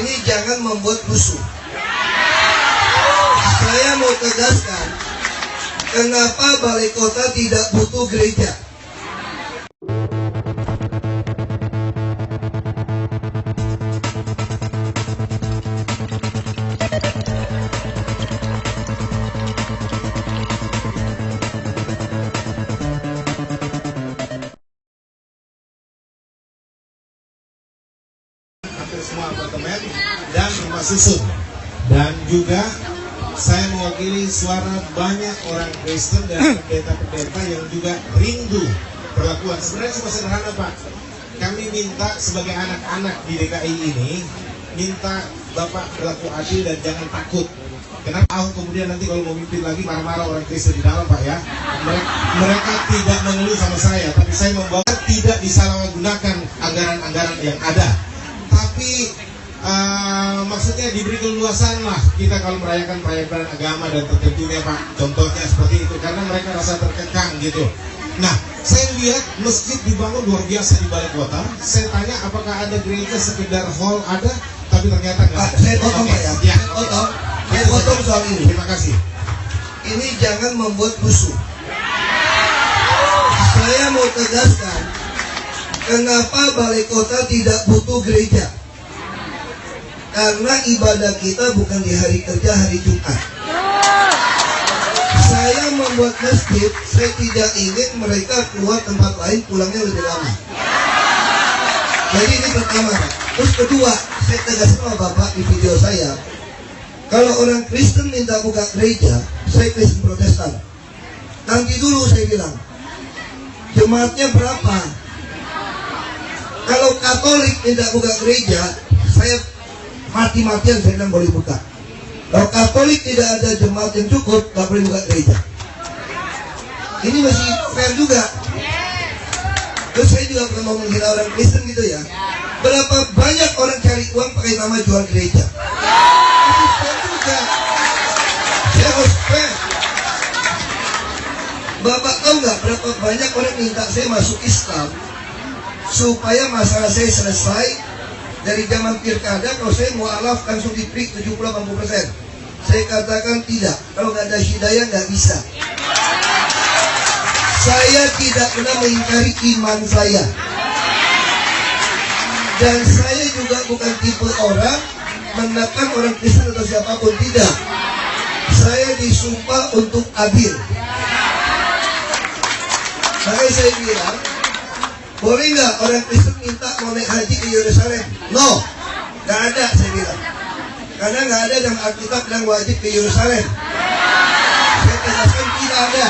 ini jangan membuat rusuh. Saya mau tegaskan, kenapa balai kota tidak butuh gereja? Semua apartemen dan rumah susun, dan juga saya mewakili suara banyak orang Kristen dan pendeta-pendeta yang juga rindu perlakuan. Sebenarnya cuma sederhana, Pak. Kami minta sebagai anak-anak di DKI ini, minta Bapak berlaku adil dan jangan takut. Karena tahun kemudian nanti kalau mau mimpin lagi marah-marah orang Kristen di dalam, Pak, ya. Mereka tidak mengeluh sama saya, tapi saya membawa tidak disalahgunakan anggaran-anggaran yang ada. Tapi maksudnya diberi keluasan lah kita kalau merayakan perayaan agama dan tertentunya, Pak. Contohnya seperti itu, karena mereka rasa terkekang gitu. Nah, saya lihat masjid dibangun luar biasa di balai kota. Saya tanya apakah ada gereja sekedar hall, ada, tapi ternyata nggak ada. Saya potong, Pak, ya. Saya potong soal ini. Terima kasih. Ini jangan membuat rusuh. Saya mau tegaskan, kenapa balai kota tidak butuh gereja? Karena ibadah kita bukan di hari kerja, hari Jumat. Saya membuat masjid, saya tidak ingin mereka keluar tempat lain, pulangnya lebih lama. Jadi ini pertama, Pak. Terus kedua, saya tegaskan sama Bapak di video saya, kalau orang Kristen minta buka gereja, saya Kristen Protestan. Nanti dulu saya bilang, jemaatnya berapa? Kalau Katolik tidak buka gereja, saya mati-matian saya bilang boleh buka. Kalau Katolik tidak ada jemaat yang cukup, tak boleh buka gereja. Ini masih fair juga. Terus saya juga pernah mau menghina orang Kristen gitu ya. Berapa banyak orang cari uang pakai nama jual gereja? Itu fair juga. Saya harus fair. Bapak tahu nggak berapa banyak orang minta saya masuk Islam supaya masalah saya selesai. Dari zaman pilkada, kalau saya mualaf langsung diberi 70-80%. Saya katakan tidak. Kalau nggak ada hidayah nggak bisa. Saya tidak pernah mengingkari iman saya. Dan saya juga bukan tipe orang menekan orang Kristen atau siapapun, tidak. Saya disumpah untuk adil. Makanya saya bilang, boleh nggak orang Kristen minta mau naik haji ke Yerusalem? No, nggak ada, saya bilang. Karena nggak ada dalam Alkitab yang wajib ke Yerusalem. Saya tegaskan tidak ada.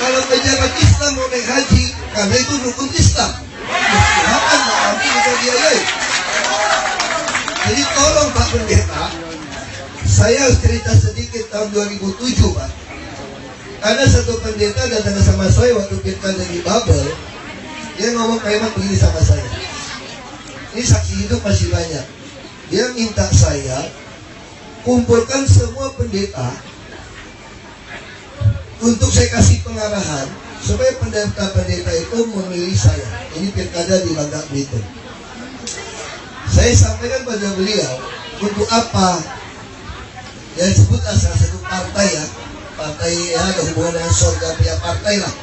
Kalau pejabat Islam mau naik haji, karena itu rukun Islam. Silakan, nggak nanti kita biayai. Jadi tolong Pak Pendeta, saya harus cerita sedikit tahun 2007, Pak. Ada satu pendeta datang sama saya waktu pilkada di Babel. Dia ngomong kayak begini sama saya. Ini saksi hidup masih banyak. Dia minta saya kumpulkan semua pendeta untuk saya kasih pengarahan supaya pendeta-pendeta itu memilih saya. Ini pilkada di Bangka Belitung. Saya sampaikan pada beliau, untuk apa? Ya sebutlah salah satu partai ya. Partai ya ada hubungan dengan surga pihak partai lah.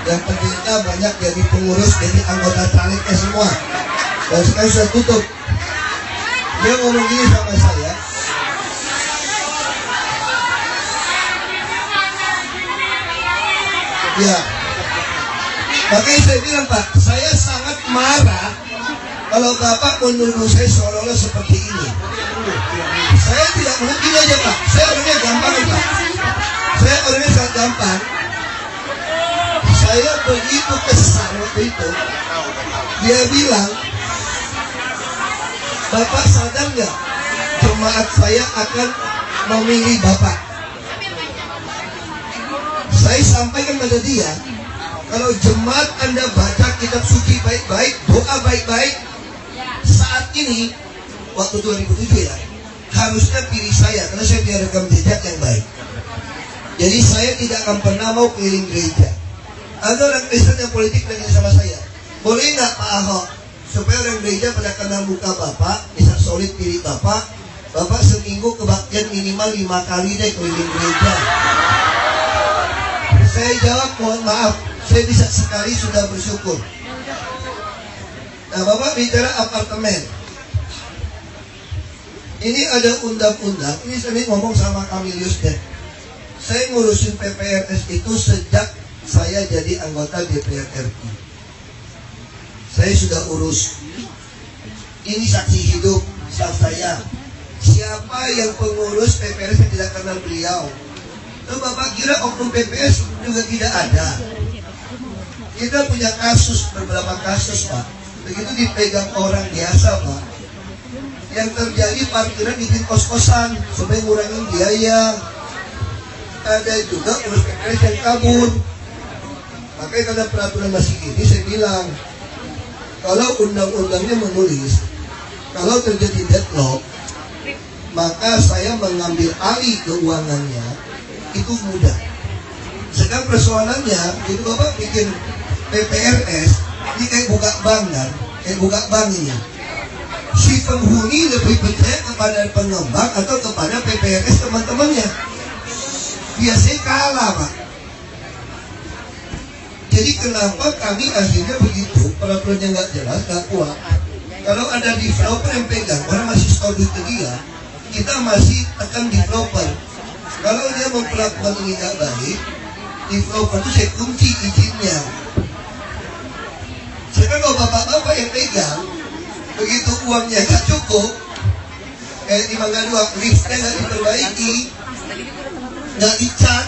Yang pendeta banyak jadi pengurus, jadi anggota calegnya semua. Dan sekarang sudah tutup. Dia ngomong gini sama saya. Ya. Makanya saya bilang, Pak, saya sangat marah kalau Bapak menuduh saya seolah-olah seperti ini. Saya tidak mungkin aja, Pak. Saya orangnya gampang, Pak. Saya orangnya sangat gampang. Saya begitu kesal waktu itu. Dia bilang, Bapak sadar nggak jemaat saya akan memilih Bapak? Saya sampaikan pada dia, kalau jemaat Anda baca kitab suci baik-baik, doa baik-baik, saat ini, waktu 2007 ya, harusnya pilih saya, karena saya punya rekam jejak yang baik. Jadi saya tidak akan pernah mau keliling gereja. Ada orang Kristen yang politik lagi sama saya, boleh nggak Pak Ahok supaya orang gereja pada kenal muka Bapak, bisa solid diri Bapak. Bapak seminggu kebaktian minimal 5 kali deh keliling gereja. Saya jawab, mohon maaf, saya bisa sekali sudah bersyukur. Nah, Bapak bicara apartemen. Ini ada undang-undang, ini saya ngomong sama Kamilius deh. Saya ngurusin PPRS itu sejak saya jadi anggota DPR RI. Saya sudah urus. Ini saksi hidup, staff saya. Siapa yang pengurus PPRS yang tidak kenal beliau? Lalu Bapak kira oknum PPS juga tidak ada? Kita punya kasus, beberapa kasus Pak. Begitu dipegang orang biasa Pak, yang terjadi parkiran bikin kos-kosan supaya ngurangin biaya. Ada juga urus PPS yang kabur. Makanya karena peraturan masih gini, saya bilang kalau undang-undangnya menulis kalau terjadi deadlock, maka saya mengambil alih keuangannya itu mudah. Sedang persoalannya itu Bapak bikin PPRS ini kayak buka bank kan, kayak buka bank ini. Si penghuni lebih percaya kepada pengembang atau kepada PPRS teman-temannya? Biasanya kalah Pak. Jadi kenapa kami akhirnya begitu, peraturannya nggak jelas, nggak kuat. Kalau ada developer yang pegang, orang masih store duit ke dia, kita masih tekan developer. Kalau dia memperlakukan ini nggak baik, developer itu saya kunci izinnya. Sekarang kalau bapak-bapak yang pegang, begitu uangnya nggak cukup, kayak di Mangga 2, liftnya nggak diperbaiki, nggak dicat,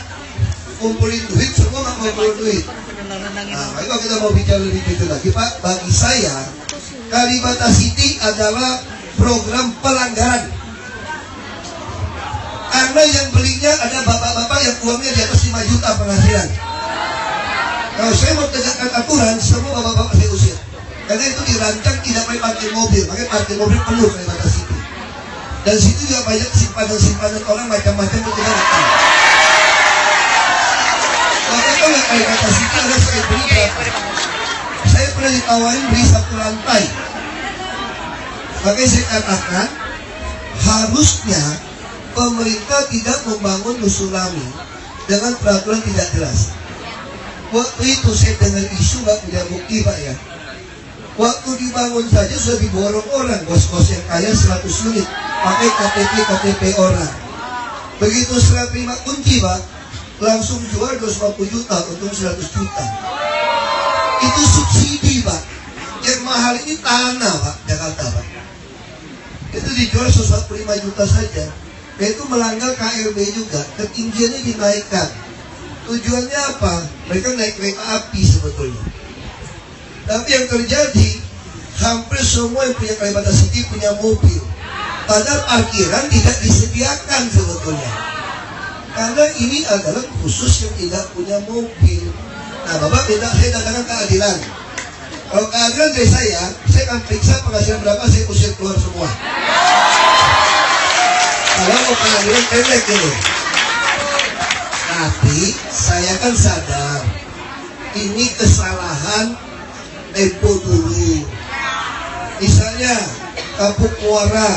kumpulin duit, semua nggak kumpulin duit. Nah, kalau kita mau bicara lebih detail lagi Pak, bagi saya Kalibata City adalah program pelanggaran. Karena yang belinya ada bapak-bapak yang uangnya di atas 5 juta penghasilan. Kalau saya mau tegakkan aturan, semua bapak-bapak saya usir. Karena itu dirancang tidak boleh parkir mobil, makanya parkir mobil penuh Kalibata City. Dan situ juga banyak simpanan-simpanan orang macam-macam yang tidak datang. Bapak tahu nggak Kalibata City ada saya beli berapa? Saya pernah ditawarin beli 1 lantai. Makanya saya katakan harusnya pemerintah tidak membangun Nusulami dengan peraturan tidak jelas. Waktu itu saya dengar isu nggak punya bukti Pak ya. Waktu dibangun saja sudah diborong orang, bos-bos yang kaya 100 unit pakai KTP orang. Begitu serah terima kunci Pak, langsung jual 250 juta, untung 100 juta. Itu subsidi Pak. Yang mahal ini tanah Pak, Jakarta Pak. Itu dijual 145 juta saja. Itu melanggar KLB juga, ketinggiannya dinaikkan. Tujuannya apa? Mereka naik kereta api sebetulnya. Tapi yang terjadi, hampir semua yang punya Kalibata City punya mobil. Padahal parkiran tidak disediakan sebetulnya. Karena ini adalah khusus yang tidak punya mobil. Nah Bapak minta saya datangkan keadilan. Kalau keadilan dari saya akan periksa penghasilan berapa, saya usir keluar semua. Kalau mau keadilan pendek gitu. Tapi saya kan sadar ini kesalahan tempo dulu. Misalnya Kapuk Muara.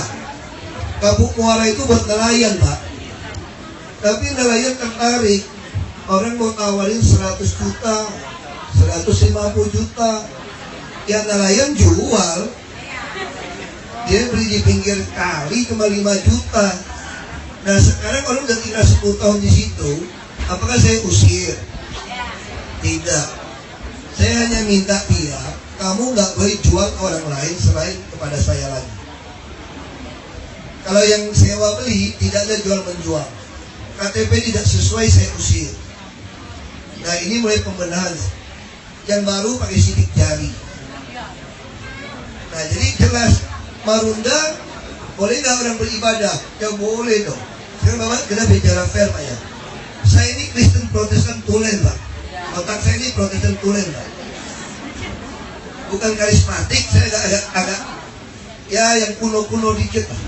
Kapuk Muara itu buat nelayan Pak. Tapi nelayan tertarik. Orang mau tawarin 100 juta, 150 juta. Yang nelayan jual. Dia beli di pinggir kali cuma 5 juta. Nah sekarang orang udah tinggal 10 tahun di situ, apakah saya usir? Tidak. Saya hanya minta dia, kamu nggak boleh jual ke orang lain selain kepada saya lagi. Kalau yang sewa beli, tidak ada jual menjual. KTP tidak sesuai, saya usir. Nah ini mulai pembenahan. Yang baru pakai sidik jari. Nah jadi jelas, Marunda boleh nggak orang beribadah? Ya boleh dong. Sekarang Bapak kita bicara fair Pak ya. Saya ini Kristen Protestan tulen Pak. Otak saya ini Protestan tulen Pak. Bukan karismatik, saya agak ya yang kuno-kuno dikit Pak.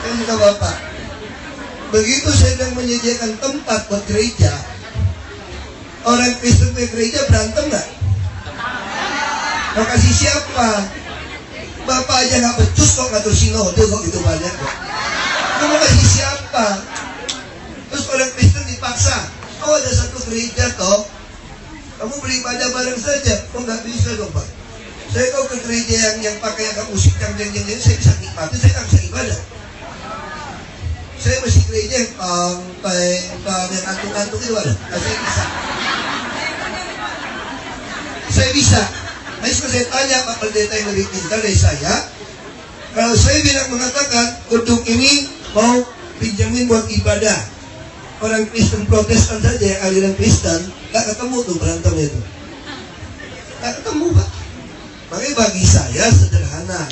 Saya minta Bapak, begitu saya sedang menyediakan tempat buat gereja, orang Kristen ke gereja berantem nggak? Mau kasih siapa? Bapak aja nggak becus kok ngatur sinode kok gitu banyak kok. Mau kasih siapa? Terus orang Kristen dipaksa. Oh ada satu gereja toh, kamu beribadah bareng saja. Oh nggak bisa dong Pak. Saya kalau ke gereja yang pakai agak musik yang saya bisa nikmati, saya nggak bisa ibadah. Saya mesti gereja yang yang antung-antung itu ada. Saya bisa. Saya bisa. Nah, saya tanya Pak Pendeta yang lebih pintar dari saya. Kalau saya bilang mengatakan gedung ini mau pinjamin buat ibadah, orang Kristen Protestan saja yang aliran Kristen nggak ketemu tuh berantem itu. Nggak ketemu Pak. Makanya bagi saya sederhana.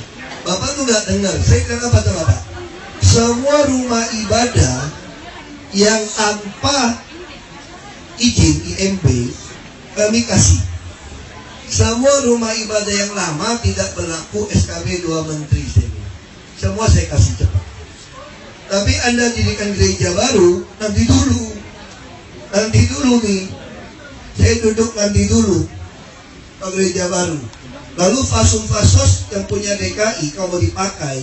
Bapak tuh nggak dengar. Saya bilang apa tuh Bapak? Semua rumah ibadah yang tanpa izin IMB kami kasih. Semua rumah ibadah yang lama tidak berlaku SKB 2 Menteri. Semua saya kasih cepat. Tapi Anda dirikan gereja baru, nanti dulu nih. Saya duduk nanti dulu ke gereja baru. Lalu fasum-fasos yang punya DKI kalau mau dipakai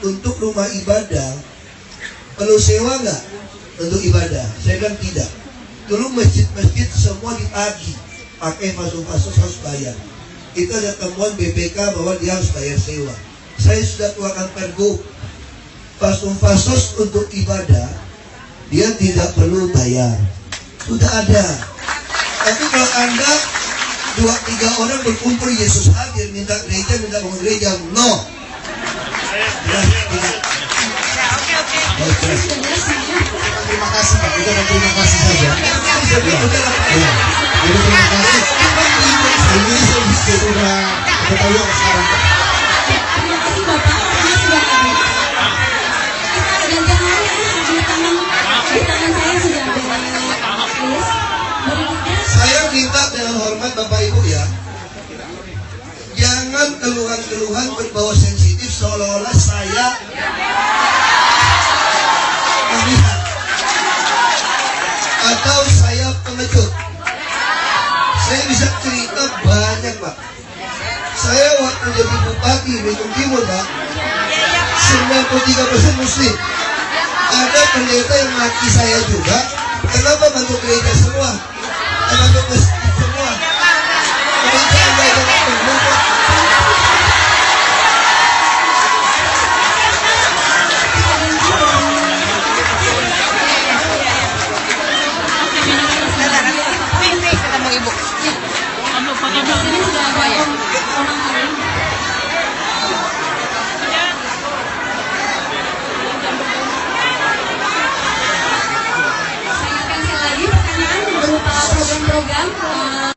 untuk rumah ibadah perlu sewa nggak untuk ibadah? Saya bilang tidak. Dulu masjid-masjid semua ditagih pakai fasum-fasos harus bayar. Itu ada temuan BPK bahwa dia harus bayar sewa. Saya sudah keluarkan pergub fasum-fasos untuk ibadah dia tidak perlu bayar. Sudah ada. Tapi kalau Anda 2-3 orang berkumpul Yesus hadir minta bangun gereja, no. Tidak. Terima kasih Pak, udah terima kasih saja. Jadi terima kasih. Ini saya sudah ketahuan sekarang. Terima kasih Bapak, karena sudah ada. Dan jangan di tangan saya sudah ada list. Berikutnya Saya minta dengan hormat Bapak Ibu ya, jangan keluhan-keluhan berbau sensitif seolah-olah saya melihat atau saya pengecut. Saya bisa cerita banyak Pak. Saya waktu jadi bupati Belitung Timur Pak, 93% Muslim. Ada pendeta yang maki saya juga. Kenapa bantu gereja semua? Bantu masjid semua. Gereja Anda yang penuh Pak. Ketemu ibu. di sini sudah ada orang lain. Saya cancel lagi pertanyaan berupa program-program